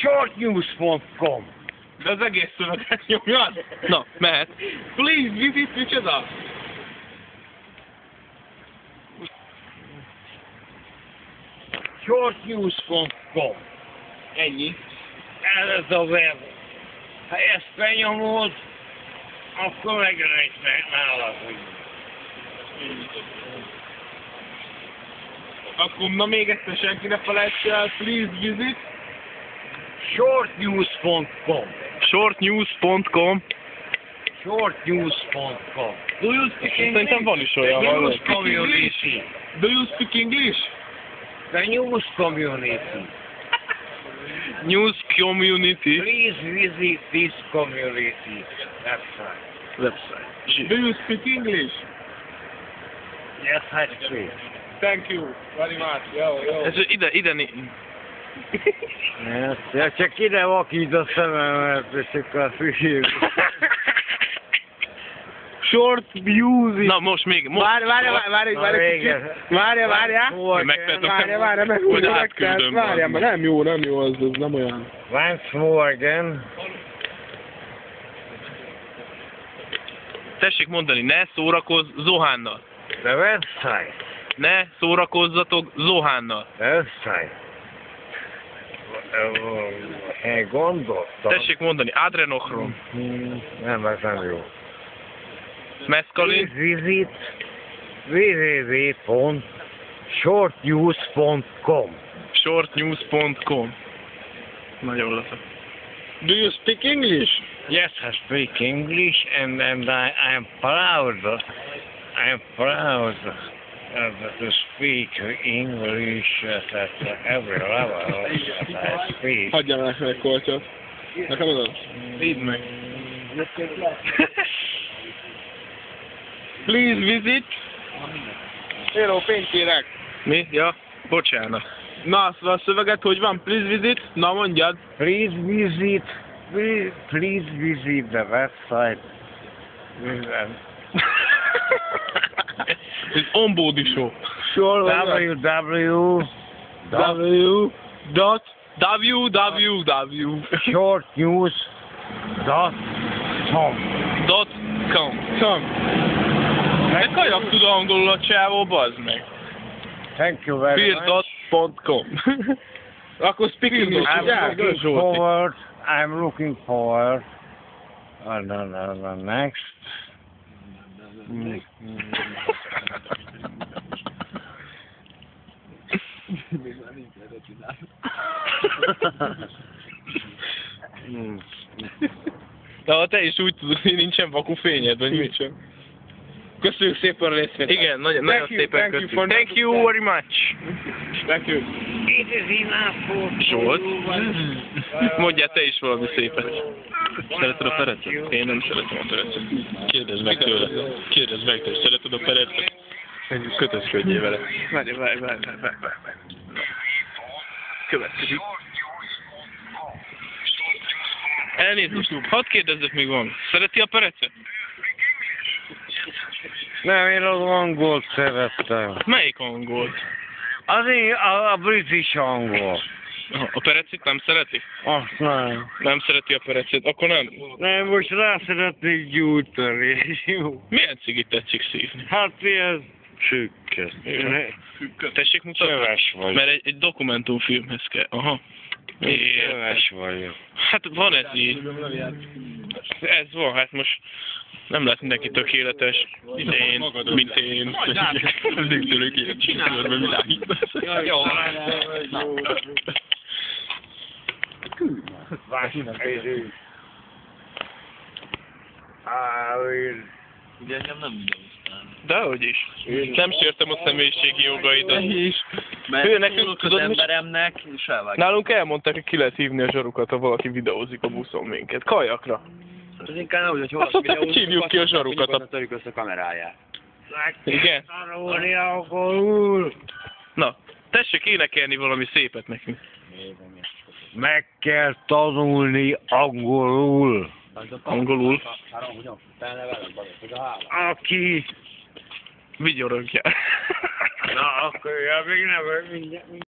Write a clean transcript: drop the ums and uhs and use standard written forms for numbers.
Shortnews.com. De az egész szöveget nyomjad? Na, mehet. Please visit micsoda? Shortnews.com. Ennyi. Ez a web. Ha ezt benyomod, akkor megrejtnek nálad, hogy Akkor na még egyszer senki ne felejtse el, please visit. Shortnews.com. Shortnews.com. Shortnews.com. Do you speak English? Szerintem van is olyan The valami. news community. Do you speak English? The news community. News community Please visit this community website. website. Do you speak English? Yes, I speak. Thank you very much. Jó. Ez ide Ja, csak ide vakít a szememet, és akkor a fügyék. Short music. Na most még. Várja. Megküldöm. Várja, mert nem jó, ez nem olyan. Once more again. Tessék mondani, ne szórakozz Zohánnal. The website. Ne szórakozzatok Zohánnal. The website. Én gondoltam. Tessék mondani, adrenochrom, Nem, ez nem jó. meszkalin, Please visit www.shortnews.com. shortnews.com. Nagyon lesz. Do you speak English? Yes, I speak English, and I'm proud to speak English at every level that I speak. Hagyjam el meg kolcsot. Nekem az az. Idd meg. Please visit. Hello, pénzt kérek. Mi? Ja, bocsánat. Na, a szöveget hogy van? Please visit. Na, mondjad. Please visit the website. Ez Ombódi show. www. Shortnews.com. .com. De kajak tud angolul a csávó, bazd meg. Thank you very much. Beer.com. Akkor speak English. I'm looking forward. The next. De te is úgy tudod, hogy nincsen vakufényed, vagy mit? Köszönjük szépen a részvételt. Igen, nagyon szépen köszönjük. Thank you very much. Thank you. It is enough for Zsolt? Mondjál te is valami szépet. Szereted a perecet? Én nem szeretem a perecet. Kérdezd meg tőle. Kérdezd meg tőle. Szereted a perecet? Kötözködjél vele. Várj. Következik. Elnézést, hadd kérdezzek még valamit. Szereti a perecet? Nem, én az angolt szerettem. Melyik angolt? A british angol. A perecit nem szereti? Azt nem. Nem szereti a perecet, akkor nem. Nem, most rá szeretnék gyújtani. Jó. Milyen cigit tetszik szívni? Hát ilyen sükket. Tessék mutatni? Csöves vagy. Mert egy dokumentumfilmhez kell. Aha. Csöves vagyok. Hát van ez így. Ez van, hát most nem lehet mindenki tökéletes. Mint én. Nem tudok ilyet csinálni, mert világítasz. Jó. Ugye engem nem videóztál. Dehogy is. Nem sértem a személyiségi jogaidat. Mert Ő, nekünk szólok az tudod, emberemnek, és elvágják. Nálunk elmondták, hogy ki lehet hívni a zsarukat, ha valaki videózik a buszon minket. Kajakra. Az inkább nem úgy, hogy Azt mondták, hogy hívjuk ki a zsarukat. Törjük össze a kameráját. Igen? Na, tessék énekelni valami szépet nekünk. Meg kell tanulni angolul. Angolul. Aki... Vigyorogja. Na, akkor még nem, mindjárt.